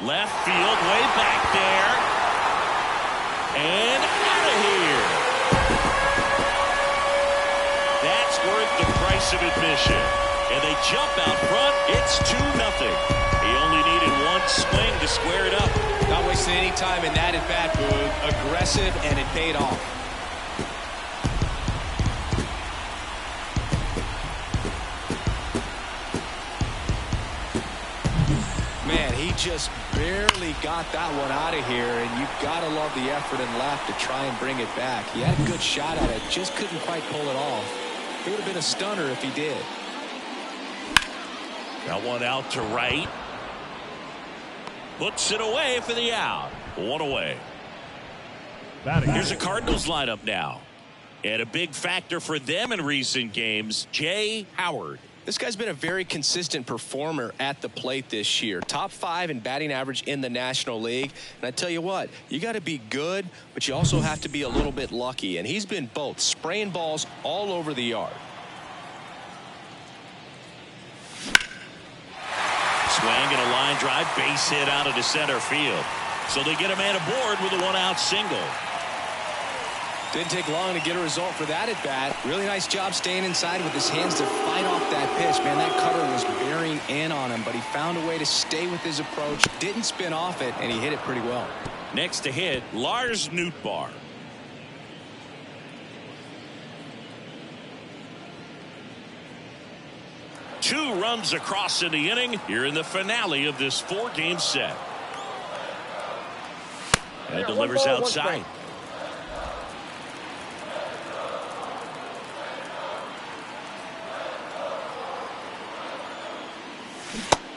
Left field, way back there. And out of here. That's worth the price of admission. And they jump out front. It's 2-0. He only needed one swing to square it up. Not wasting any time in that at-bat, Boog. Aggressive, and it paid off. Man, he just barely got that one out of here, and you've got to love the effort and left to try and bring it back. He had a good shot at it, just couldn't quite pull it off. It would have been a stunner if he did. Got one out to right. Puts it away for the out. One away. Here's a Cardinals lineup now. And a big factor for them in recent games, Jay Howard. This guy's been a very consistent performer at the plate this year. Top 5 in batting average in the National League. And I tell you what, you got to be good, but you also have to be a little bit lucky. And he's been both, spraying balls all over the yard. Swing and a line drive, base hit out into center field. So they get a man aboard with a one-out single. Didn't take long to get a result for that at bat. Really nice job staying inside with his hands to fight off that pitch. Man, that cutter was bearing in on him, but he found a way to stay with his approach, didn't spin off it, and he hit it pretty well. Next to hit, Lars Nootbaar. Two runs across in the inning here in the finale of this 4-game set. And delivers outside.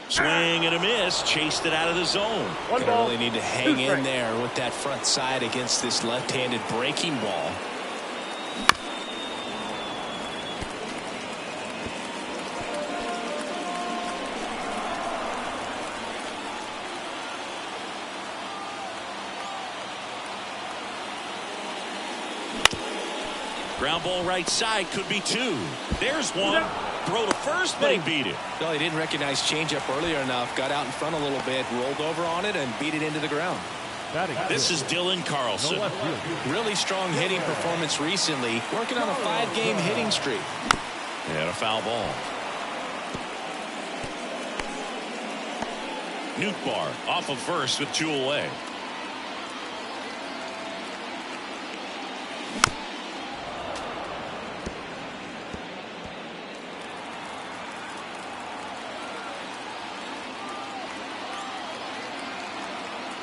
Swing and a miss, chased it out of the zone. Gonna really need to hang in there with that front side against this left-handed breaking ball. Ground ball right side, could be 2. There's one. Throw to first, but he beat it. Well, he didn't recognize changeup earlier enough. Got out in front a little bit, rolled over on it, and beat it into the ground. This is Dylan Carlson. Really strong hitting performance recently. Working on a 5-game hitting streak. And a foul ball. Nootbaar off of first with 2 away.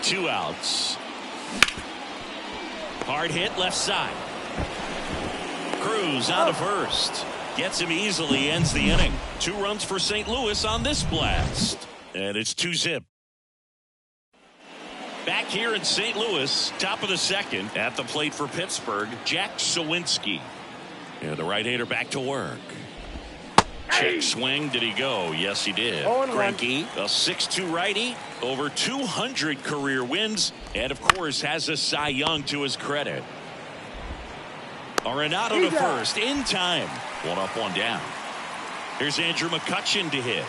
Two outs. Hard hit left side. Cruz out of first. Gets him easily, ends the inning. 2 runs for St. Louis on this blast. And it's 2-zip. Back here in St. Louis, top of the second. At the plate for Pittsburgh, Jack Sawinski. And the right-hander back to work. Check swing. Did he go? Yes, he did. Greinke, a 6'2 righty, over 200 career wins, and of course has a Cy Young to his credit. Arenado to first in time. 1 up, 1 down. Here's Andrew McCutchen to hit.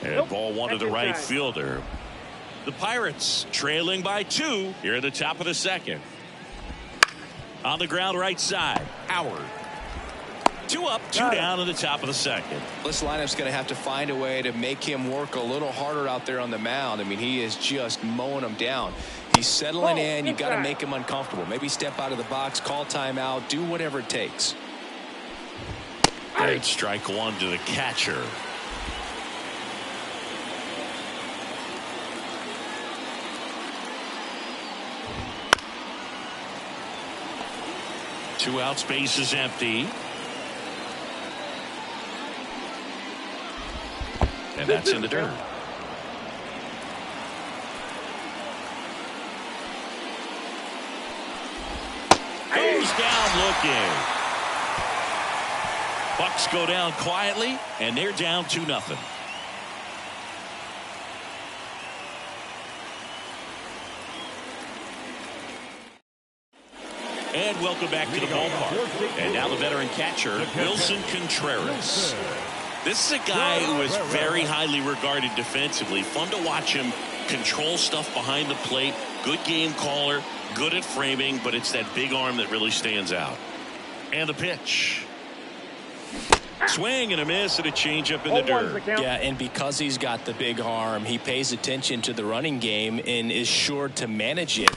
And ball 1 to the right fielder. The Pirates trailing by 2 here at the top of the second. On the ground right side, Howard. 2 up, 2 down in the top of the second. This lineup's going to have to find a way to make him work a little harder out there on the mound. I mean, he is just mowing them down. He's settling in. You've got to make him uncomfortable. Maybe step out of the box, call timeout, do whatever it takes. And strike 1 to the catcher. Two outs, base is empty. And that's in the dirt. Goes down looking. Bucks go down quietly, and they're down 2-0. And welcome back to the ballpark. And now the veteran catcher, Wilson Contreras. This is a guy who is very highly regarded defensively. Fun to watch him control stuff behind the plate. Good game caller, good at framing, but it's that big arm that really stands out. And the pitch. Swing and a miss and a changeup in the dirt. Yeah, and because he's got the big arm, he pays attention to the running game and is sure to manage it.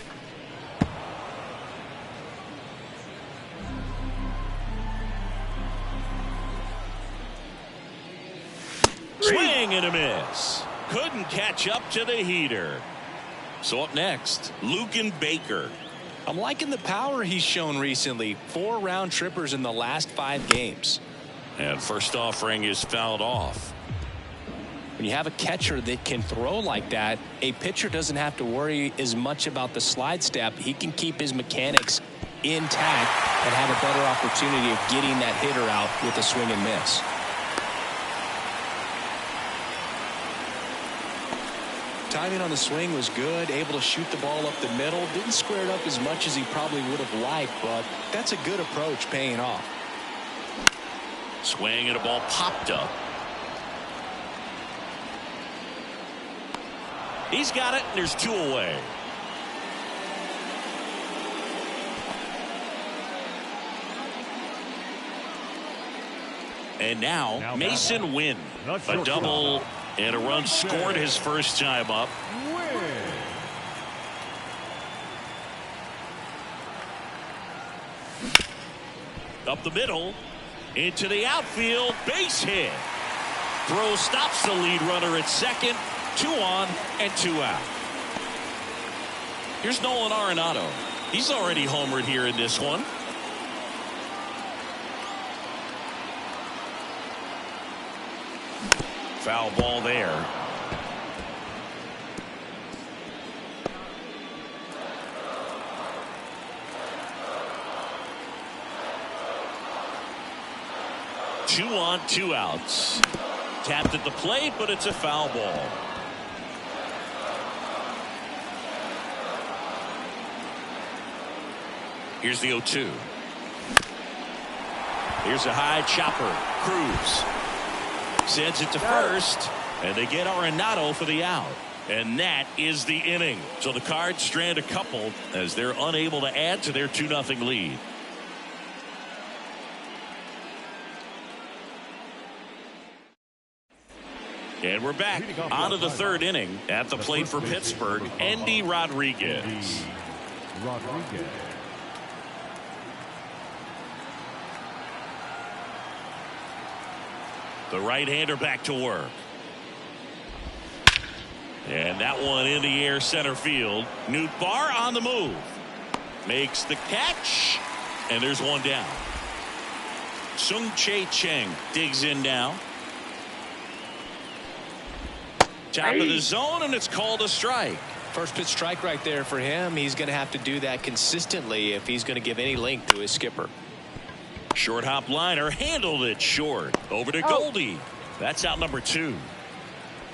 Swing and a miss. Couldn't catch up to the heater. So up next, Luken Baker. I'm liking the power he's shown recently. 4 round trippers in the last 5 games. And first offering is fouled off. When you have a catcher that can throw like that, a pitcher doesn't have to worry as much about the slide step. He can keep his mechanics intact and have a better opportunity of getting that hitter out with a swing and miss. Timing on the swing was good, able to shoot the ball up the middle. Didn't square it up as much as he probably would have liked, but that's a good approach, paying off. Swing and a ball popped up. He's got it, and there's 2 away. And now Mason Wynn. A double and a run scored his first time up. Up the middle. Into the outfield. Base hit. Throw stops the lead runner at second. 2 on and 2 out. Here's Nolan Arenado. He's already homered here in this one. Foul ball there. Two on, 2 outs. Tapped at the plate, but it's a foul ball. Here's the 0-2. Here's a high chopper. Cruz sends it to first, and they get Arenado for the out. And that is the inning. So the Cards strand a couple as they're unable to add to their 2-0 lead. And we're back on to the 3rd inning. At the plate for Pittsburgh, Endy Rodriguez. The right-hander back to work. And that one in the air center field. Newt Barr on the move. Makes the catch. And there's 1 down. Sung-Chae Cheng digs in now. Top of the zone, and it's called a strike. First pitch strike right there for him. He's going to have to do that consistently if he's going to give any length to his skipper. Short hop liner handled it short. Over to Goldie. That's out number 2.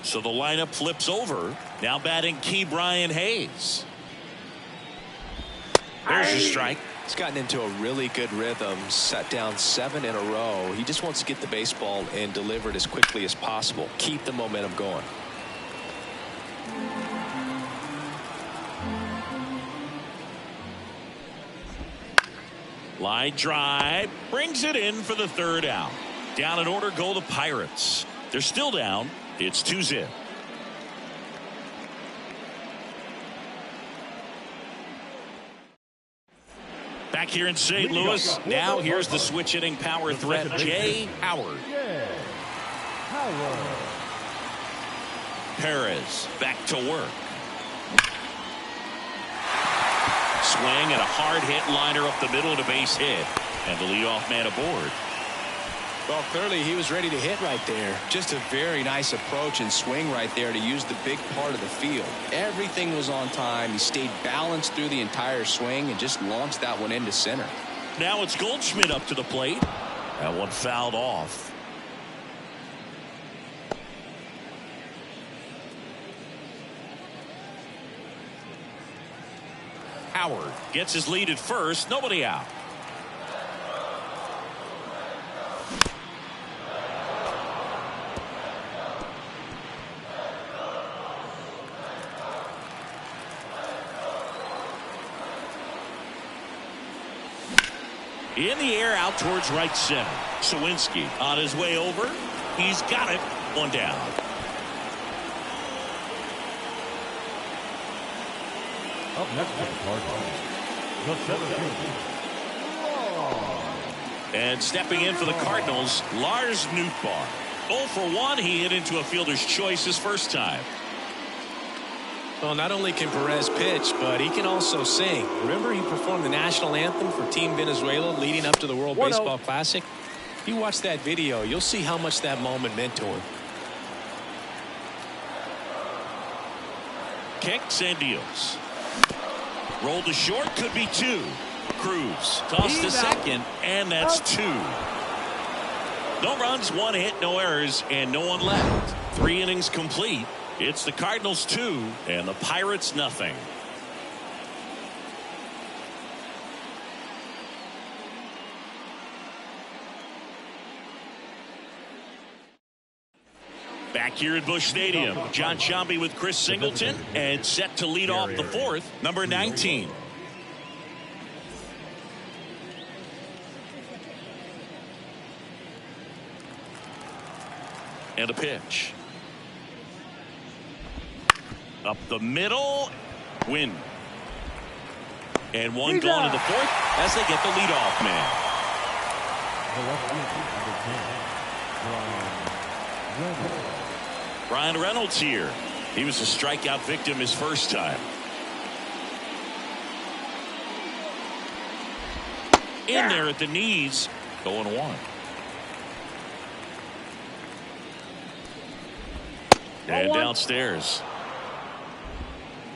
So the lineup flips over. Now batting key Brian Hayes. There's a strike. He's gotten into a really good rhythm. Set down 7 in a row. He just wants to get the baseball and deliver it as quickly as possible. Keep the momentum going. Line drive brings it in for the 3rd out. Down in order go the Pirates. They're still down. It's 2-0. Back here in St. Louis. Now here's the switch hitting power threat, Jay Howard. Perez back to work. Swing and a hard hit liner up the middle to base hit. And the leadoff man aboard. Well, clearly he was ready to hit right there. Just a very nice approach and swing right there to use the big part of the field. Everything was on time. He stayed balanced through the entire swing and just launched that one into center. Now it's Goldschmidt up to the plate. That one fouled off. Howard gets his lead at first. Nobody out. In the air out towards right center. Sawinski on his way over. He's got it. One down. Up next for the Cardinals, the center fielder. And stepping in for the Cardinals, Lars Nootbaar. 0 for 1. He hit into a fielder's choice his first time. Well, not only can Perez pitch, but he can also sing. Remember, he performed the national anthem for Team Venezuela leading up to the World Baseball Classic? If you watch that video, you'll see how much that moment meant to him. Kicks and deals. Rolled to short, could be 2. Cruz tossed to second, and that's 2. No runs, 1 hit, no errors, and no one left. 3 innings complete. It's the Cardinals 2 and the Pirates nothing. Back here at Busch Stadium, John Sciambi with Chris Singleton, and set to lead off the 4th, number 19. And a pitch. Up the middle. Win. And one gone in the 4th as they get the leadoff man. Brian Reynolds here. He was a strikeout victim his first time. In there at the knees. 0-1. And downstairs.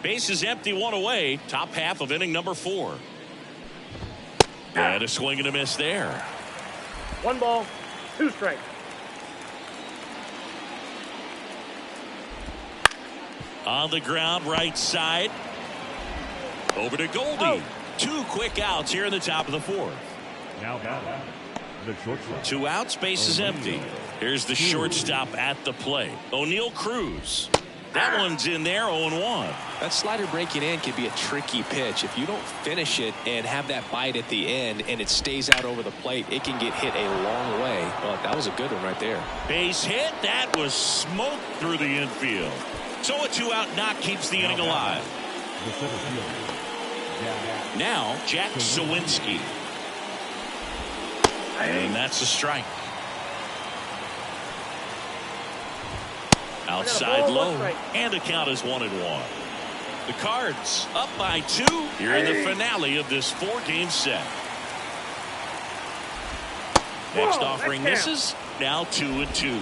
Base is empty, 1 away. Top half of inning number 4. And a swing and a miss there. 1 ball, 2 strikes. On the ground, right side. Over to Goldie. 2 quick outs here in the top of the 4th. Now batting, the shortstop. 2 outs, base is empty. Here's the shortstop at the plate. O'Neal Cruz. That one's in there, 0-1. That slider breaking in can be a tricky pitch. If you don't finish it and have that bite at the end and it stays out over the plate, it can get hit a long way. Well, that was a good one right there. Base hit. That was smoked through the infield. So a 2-out knock keeps the inning alive. The center fielder. Now, Jack Sawinski. And that's a strike. Outside low, and the count is 1-1. The Cards up by 2 here in the finale of this 4-game set. Next offering misses. Now 2-2.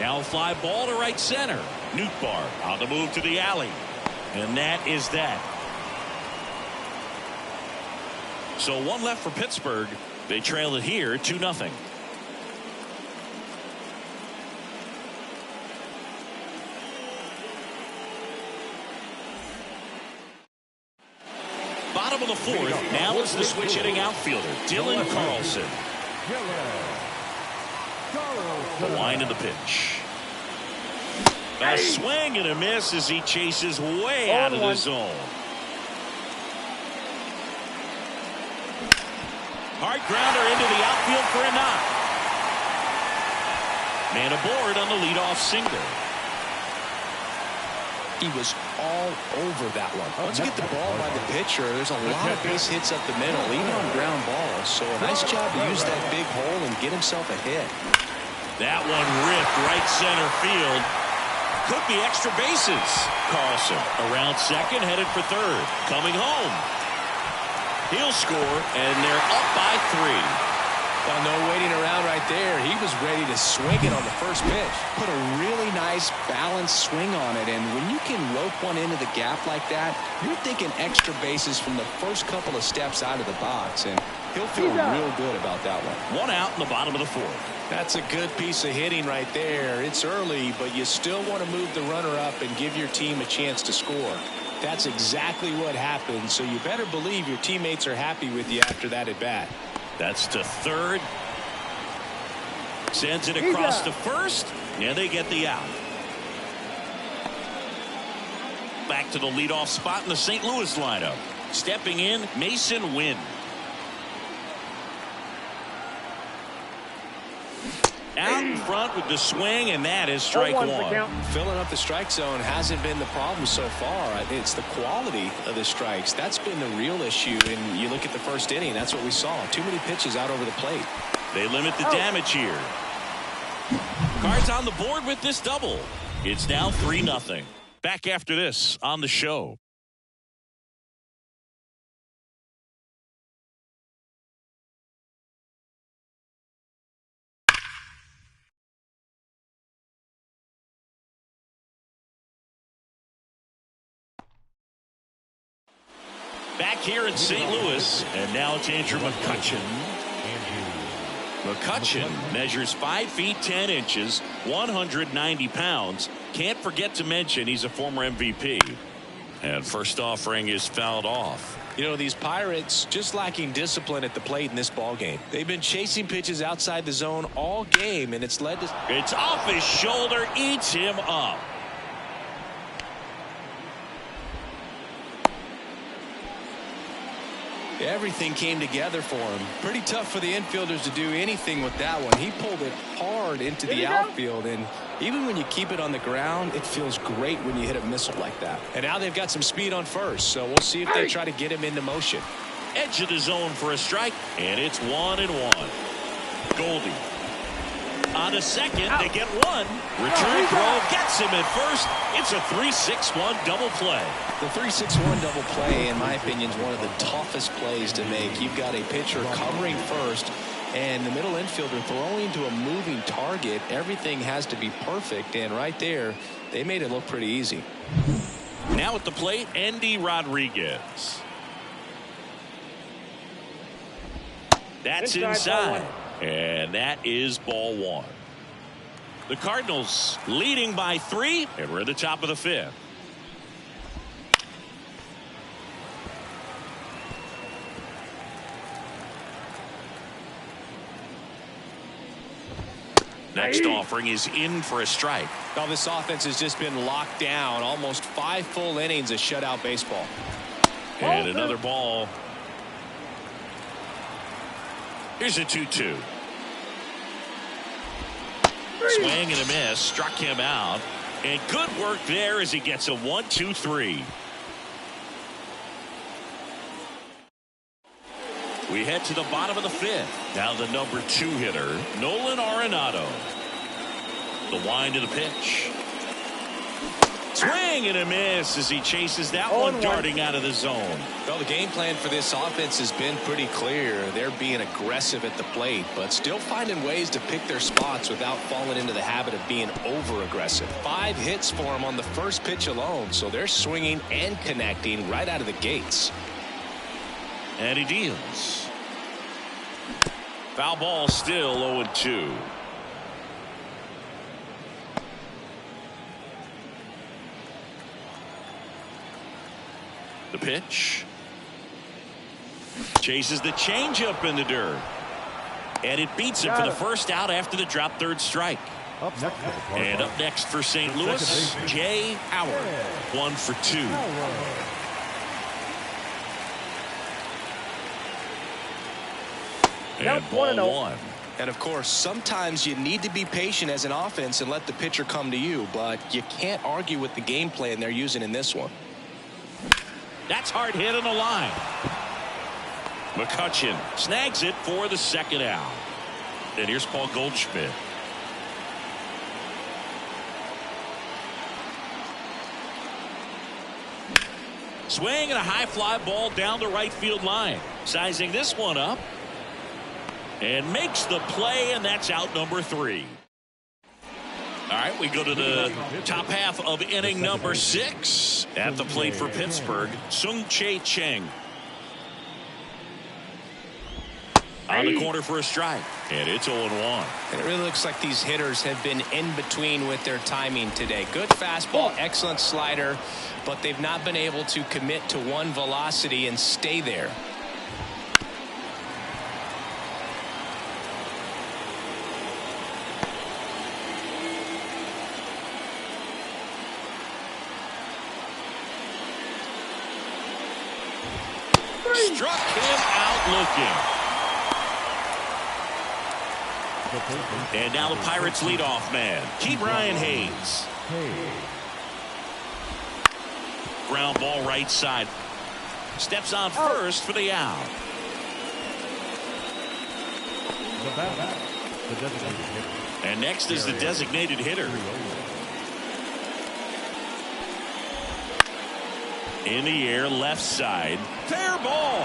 Now a fly ball to right center. Nootbaar on the move to the alley. And that is that. So 1 left for Pittsburgh. They trail it here 2-0. Bottom of the 4th. Now it's the switch hitting outfielder, Dylan Carlson. The line of the pitch. A swing and a miss as he chases way out of the zone. Hard grounder into the outfield for a knock. Man aboard on the leadoff single. He was all over that one. Once you get the ball by the pitcher, there's a lot of base hits up the middle, even on ground balls. So a nice job to use that big hole and get himself a hit. That one ripped right center field. Could be extra bases. Carlson around second, headed for third. Coming home. He'll score, and they're up by 3. Well, no waiting around right there. He was ready to swing it on the first pitch. Put a really nice balanced swing on it, and when you can rope one into the gap like that, you're thinking extra bases from the first couple of steps out of the box, and he'll feel real good about that one. 1 out in the bottom of the 4th. That's a good piece of hitting right there. It's early, but you still want to move the runner up and give your team a chance to score. That's exactly what happened, so you better believe your teammates are happy with you after that at bat. That's to third. Sends it across to first, and they get the out. Back to the leadoff spot in the St. Louis lineup. Stepping in, Mason Wynn. Out in front with the swing, and that is strike one. Filling up the strike zone hasn't been the problem so far. It's the quality of the strikes. That's been the real issue. And you look at the first inning, that's what we saw. Too many pitches out over the plate. They limit the damage here. Cards on the board with this double. It's now 3-0. Back after this on the show. Back here in St. Louis, and now it's Andrew McCutchen. McCutchen measures 5 feet 10 inches, 190 pounds. Can't forget to mention he's a former MVP. And first offering is fouled off. You know, these Pirates just lacking discipline at the plate in this ball game. They've been chasing pitches outside the zone all game, and it's led to... It's off his shoulder, eats him up. Everything came together for him. Pretty tough for the infielders to do anything with that one. He pulled it hard into the outfield, and even when you keep it on the ground, it feels great when you hit a missile like that. And now they've got some speed on first, so we'll see if they try to get him into motion. Edge of the zone for a strike, and it's 1-1. Goldie on a second. They get one. Return throw gets him at first. It's a 3-6-1 double play. The 3-6-1 double play, in my opinion, is one of the toughest plays to make. You've got a pitcher covering first, and the middle infielder throwing to a moving target. Everything has to be perfect, and right there, they made it look pretty easy. Now at the plate, Andy Rodriguez. That's inside. And that is ball one. The Cardinals leading by 3, and we're at the top of the 5th. Next offering is in for a strike. Now this offense has just been locked down. Almost 5 full innings of shutout baseball. And another ball. Here's a 2-2. Swing and a miss. Struck him out. And good work there as he gets a 1-2-3. We head to the bottom of the 5th. Now the number 2 hitter, Nolan Arenado. The wind of the pitch. Swing and a miss as he chases that one darting out of the zone. Well, the game plan for this offense has been pretty clear. They're being aggressive at the plate, but still finding ways to pick their spots without falling into the habit of being over-aggressive. 5 hits for them on the first pitch alone, so they're swinging and connecting right out of the gates. And he deals. Foul ball, still 0-2. The pitch. Chases the changeup in the dirt. And it beats him for the first out after the drop third strike. And up next for St. Louis, Jay Howard. 1 for 2. And ball 1. And of course, sometimes you need to be patient as an offense and let the pitcher come to you, but you can't argue with the game plan they're using in this one. That's hard hit on the line. McCutchen snags it for the second out. And here's Paul Goldschmidt. Swing and a high fly ball down the right field line. Sizing this one up. And makes the play, and that's out number 3. All right, we go to the top half of inning number 6. At the plate for Pittsburgh, Sung-Chae Cheng. On the corner for a strike, and it's 0-1. And it really looks like these hitters have been in between with their timing today. Good fastball, excellent slider, but they've not been able to commit to one velocity and stay there. Struck him out looking. And now the Pirates leadoff man, Brian Hayes. Ground ball right side. Steps on first for the out. And next is the designated hitter. In the air, left side. Fair ball.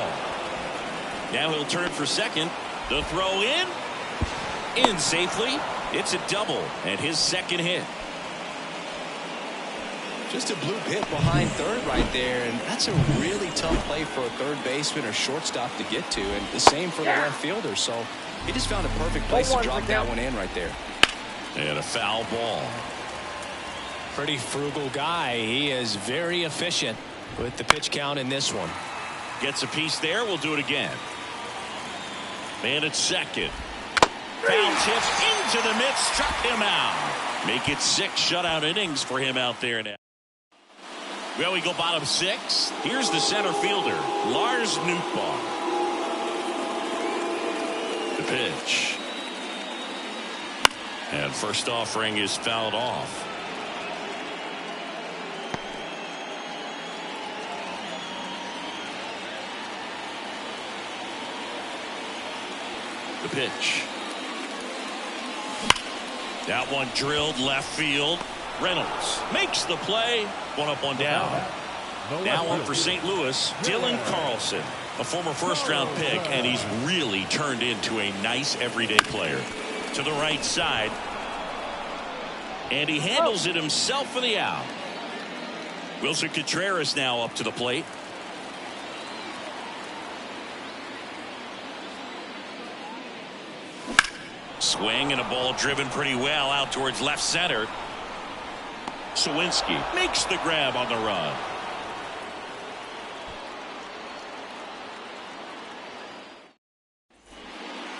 Now he'll turn for second. The throw in safely. It's a double and his second hit. Just a bloop hit behind third right there, and that's a really tough play for a third baseman or shortstop to get to, and the same for the left fielder. So he just found a perfect place to drop that one in right there. And a foul ball. Pretty frugal guy. He is very efficient with the pitch count in this one. Gets a piece there. We'll do it again. Man at second. Foul tip into the mitt. Struck him out. Make it 6 shutout innings for him out there now. Well, we go bottom 6. Here's the center fielder, Lars Nootbaar. The pitch. And first offering is fouled off. The pitch. That one drilled left field. Reynolds makes the play. 1 up, 1 down. Now on for St. Louis, Dylan Carlson, a former first-round pick, and he's really turned into a nice everyday player. To the right side, and he handles it himself for the out. Wilson Contreras now up to the plate. Swing and a ball driven pretty well out towards left center. Sawinski makes the grab on the run.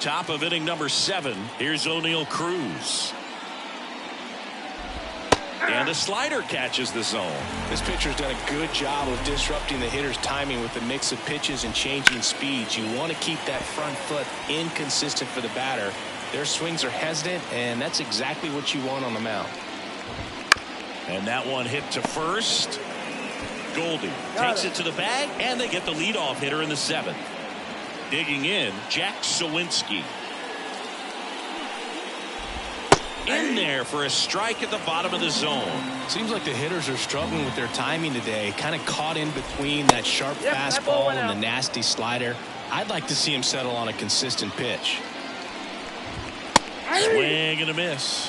Top of inning number 7. Here's O'Neal Cruz. And the slider catches the zone. This pitcher's done a good job of disrupting the hitter's timing with a mix of pitches and changing speeds. You want to keep that front foot inconsistent for the batter. Their swings are hesitant, and that's exactly what you want on the mound. And that one hit to first. Goldie takes it to the bag, and they get the leadoff hitter in the 7th. Digging in, Jack Sawinski. In there for a strike at the bottom of the zone. Seems like the hitters are struggling with their timing today. Kind of caught in between that sharp fastball and the nasty slider. I'd like to see him settle on a consistent pitch. Swing and a miss.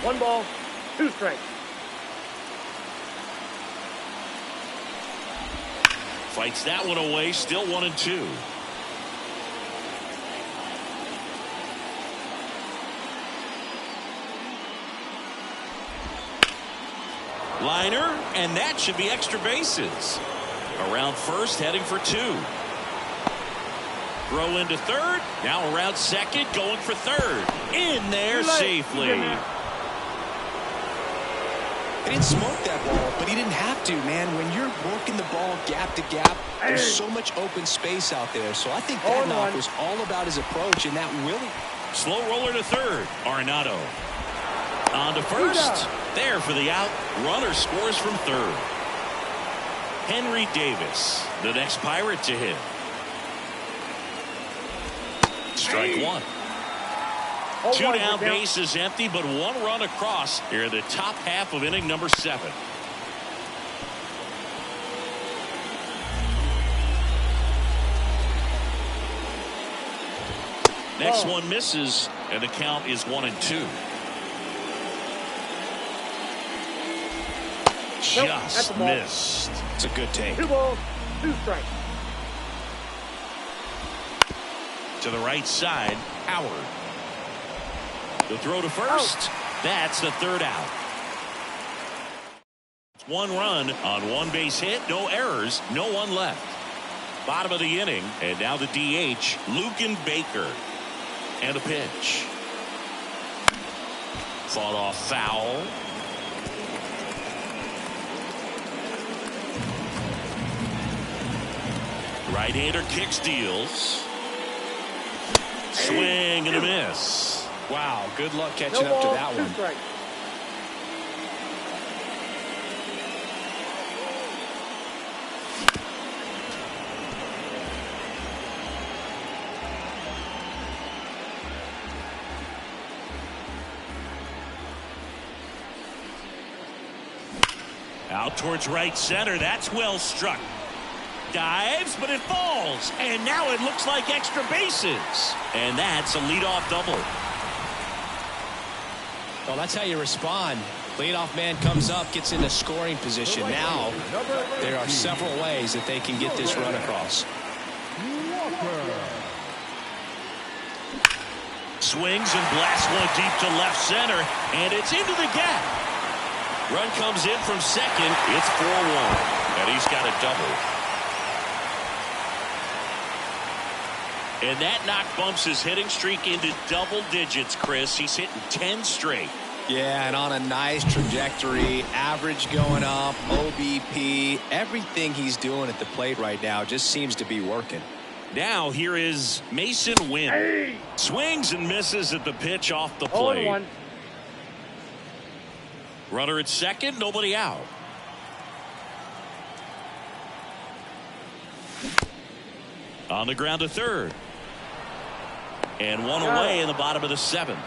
1 ball, 2 strikes. Fights that one away. Still 1-2. Liner, and that should be extra bases. Around first, heading for 2. Throw into third. Now around second, going for third. In there safely. He didn't smoke that ball, but he didn't have to, man. When you're working the ball gap to gap, there's so much open space out there. So I think that knock was all about his approach, and that really... Slow roller to third. Arenado. On to first. There for the out. Runner scores from third. Henry Davis, the next Pirate to hit. Strike 1. 2 down, base is empty, but 1 run across here in the top half of inning number 7. Next one misses, and the count is 1-2. Just missed. It's a good take. 2 balls, 2 strikes. To the right side, Howard. The throw to first. That's the third out. 1 run on 1 base hit. No errors. No one left. Bottom of the inning. And now the DH, Luken Baker. And a pitch. Fought off foul. Right-hander kicks, deals. Swing and a miss. Wow, good luck catching No up to ball, that 2 one. strikes. Out towards right center. That's well struck. Dives, but it falls. And now it looks like extra bases. And that's a leadoff double. Well, that's how you respond. Leadoff man comes up, gets into scoring position. Now, there are several ways that they can get this run across. Swings and blasts one deep to left center. And it's into the gap. Run comes in from second. It's 4-1. And he's got a double. And that knock bumps his hitting streak into double digits, Chris. He's hitting 10 straight. Yeah, and on a nice trajectory. Average going up, OBP. Everything he's doing at the plate right now just seems to be working. Now here is Mason Wynn. Hey. Swings and misses at the pitch off the 0-1. plate. Runner at second, nobody out. On the ground to third. And one away in the bottom of the seventh.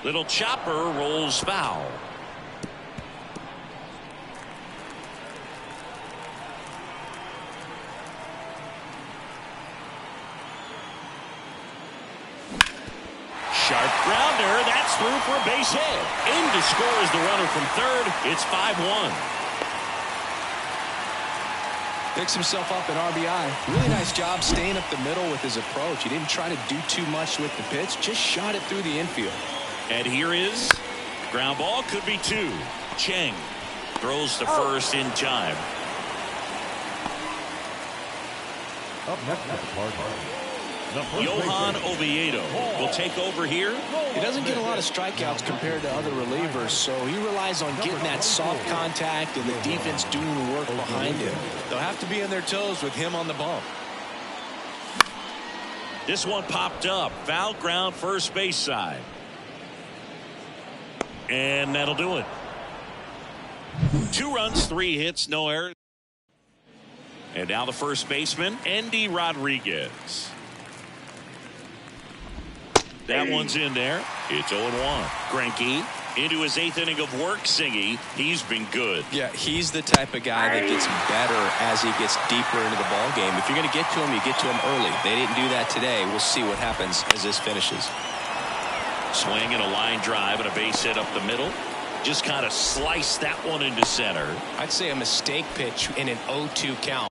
Little chopper rolls foul. Sharp grounder. That's through for a base hit. In to score is the runner from third. It's 5-1. Picks himself up at RBI. Really nice job staying up the middle with his approach. He didn't try to do too much with the pitch. Just shot it through the infield. And here is ground ball. Could be two. Cheng throws to first in time. Up next is the Cardinals. Johan Oviedo will take over here. He doesn't get a lot of strikeouts compared to other relievers, so he relies on getting that soft contact and the defense doing the work behind him. They'll have to be on their toes with him on the bump. This one popped up. Foul ground first base side. And that'll do it. 2 runs, 3 hits, no errors. And now the first baseman, Andy Rodriguez. That one's in there. It's 0-1. Greinke into his 8th inning of work. Singy, he's been good. Yeah, he's the type of guy that gets better as he gets deeper into the ball game. If you're going to get to him, you get to him early. They didn't do that today. We'll see what happens as this finishes. Swing and a line drive and a base hit up the middle. Just kind of sliced that one into center. I'd say a mistake pitch in an 0-2 count.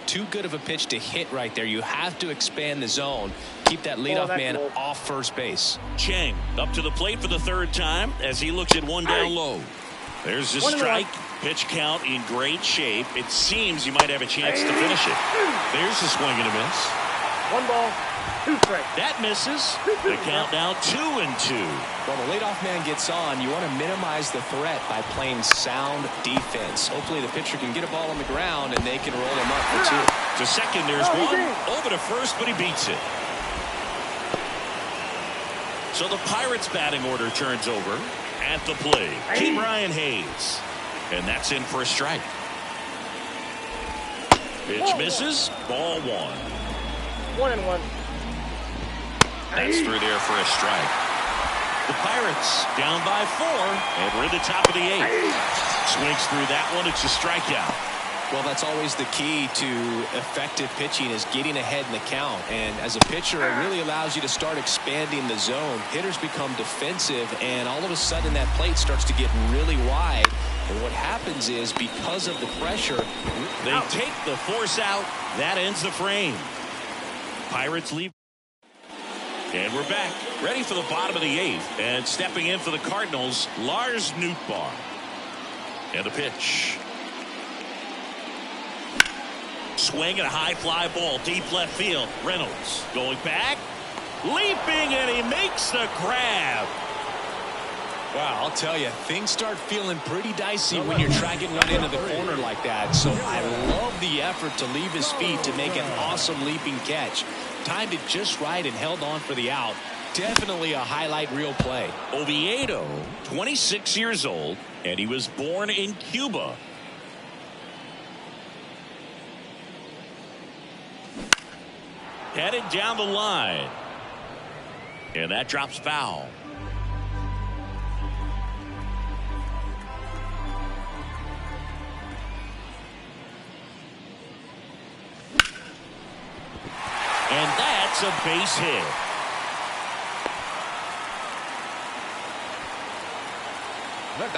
Too good of a pitch to hit right there. You have to expand the zone. Keep that leadoff man off first base. Cheng up to the plate for the 3rd time as he looks at one down low. There's the strike. Pitch count in great shape. It seems you might have a chance to finish it. There's the swing and a miss. 1 ball, 2 strikes. That misses. The count now 2-2. Well, the leadoff man gets on. You want to minimize the threat by playing sound defense. Hopefully the pitcher can get a ball on the ground and they can roll him up for 2. To second, there's one. Over to first, but he beats it. So the Pirates batting order turns over. At the plate, Ke'Bryan Hayes. And that's in for a strike. Pitch misses. Ball 1. 1-1. That's through there for a strike. The Pirates down by 4, and we're at the top of the 8th. Swings through that one. It's a strikeout. Well, that's always the key to effective pitching is getting ahead in the count. And as a pitcher, it really allows you to start expanding the zone. Hitters become defensive, and all of a sudden that plate starts to get really wide. And what happens is because of the pressure, they take the force out. That ends the frame. Pirates leave. And we're back. Ready for the bottom of the 8th. And stepping in for the Cardinals, Lars Nootbaar. And a pitch. Swing and a high fly ball deep left field. Reynolds going back, leaping, and he makes the grab. Wow, I'll tell you, things start feeling pretty dicey when you're tracking one into the corner like that. So I love the effort to leave his feet to make an awesome leaping catch. Timed it just right and held on for the out. Definitely a highlight reel play. Oviedo, 26 years old, and he was born in Cuba. Headed down the line. And that drops foul. And that's a base hit.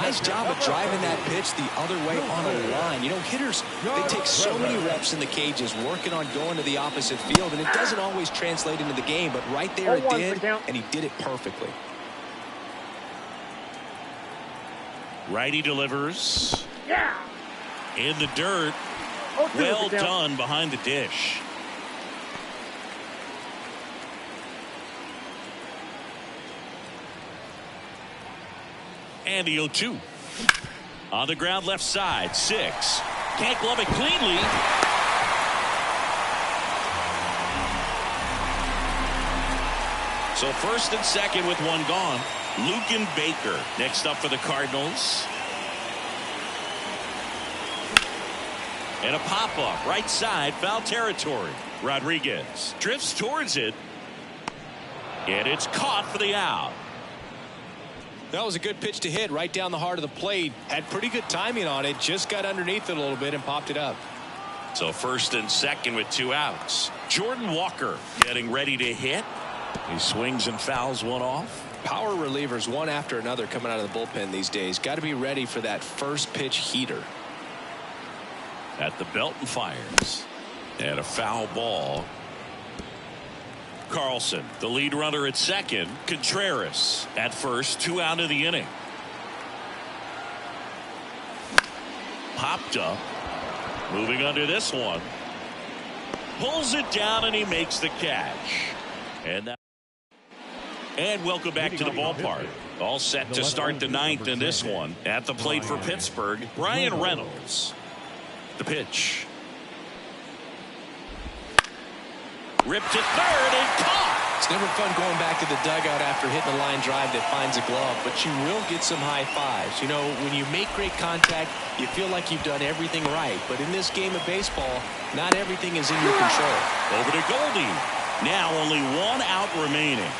Nice job of driving that pitch the other way on a line. You know, hitters, they take so many reps in the cages working on going to the opposite field, and it doesn't always translate into the game, but right there it did, and he did it perfectly. Righty delivers. Yeah. In the dirt. Well done behind the dish. And the 0-2. On the ground left side. 6. Can't glove it cleanly. So first and second with one gone. Luke Baker next up for the Cardinals. And a pop-up right side, foul territory. Rodriguez drifts towards it. And it's caught for the out. That was a good pitch to hit right down the heart of the plate. Had pretty good timing on it. Just got underneath it a little bit and popped it up. So first and second with 2 outs. Jordan Walker getting ready to hit. He swings and fouls one off. Power relievers one after another coming out of the bullpen these days. Got to be ready for that first pitch heater. At the belt and fires. And a foul ball. Carlson, the lead runner at second. Contreras at first, 2 out of the inning. Popped up. Moving under this one. Pulls it down and he makes the catch. And welcome back to the ballpark. All set to start the 9th in this one. At the plate for Pittsburgh, Brian Reynolds. The pitch. Ripped to third and caught. It's never fun going back to the dugout after hitting a line drive that finds a glove, but you will get some high fives. You know, when you make great contact, you feel like you've done everything right. But in this game of baseball, not everything is in your control. Over to Goldie. Now only 1 out remaining.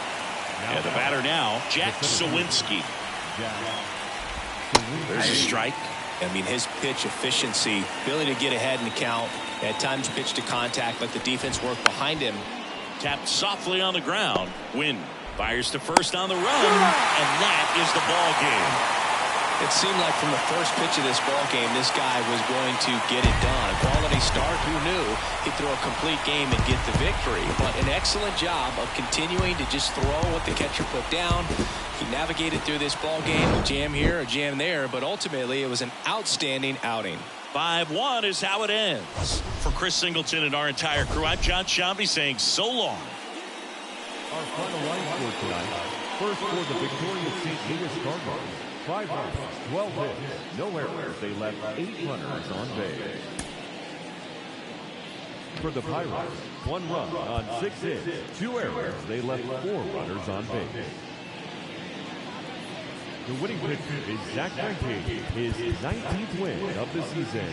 And the batter now, Jack Sawinski. There's a strike. I mean, his pitch efficiency, ability to get ahead in the count, at times pitch to contact, let the defense work behind him. Tapped softly on the ground. Wynn fires to first on the run, and that is the ball game. It seemed like from the first pitch of this ball game, this guy was going to get it done. A quality start, who knew he'd throw a complete game and get the victory. But an excellent job of continuing to just throw what the catcher put down. He navigated through this ball game, a jam here, a jam there, but ultimately it was an outstanding outing. 5-1 is how it ends. For Chris Singleton and our entire crew, I'm John Shambi saying so long. Our final line score tonight. First for the victorious St. Louis Cardinals. 5 runs, 12 hits, no errors. They left 8 runners on base. For the Pirates, 1 run on 6 hits, 2 errors. They left 4 runners on base. The winning pitcher is Zach Greinke, his 19th win of the season.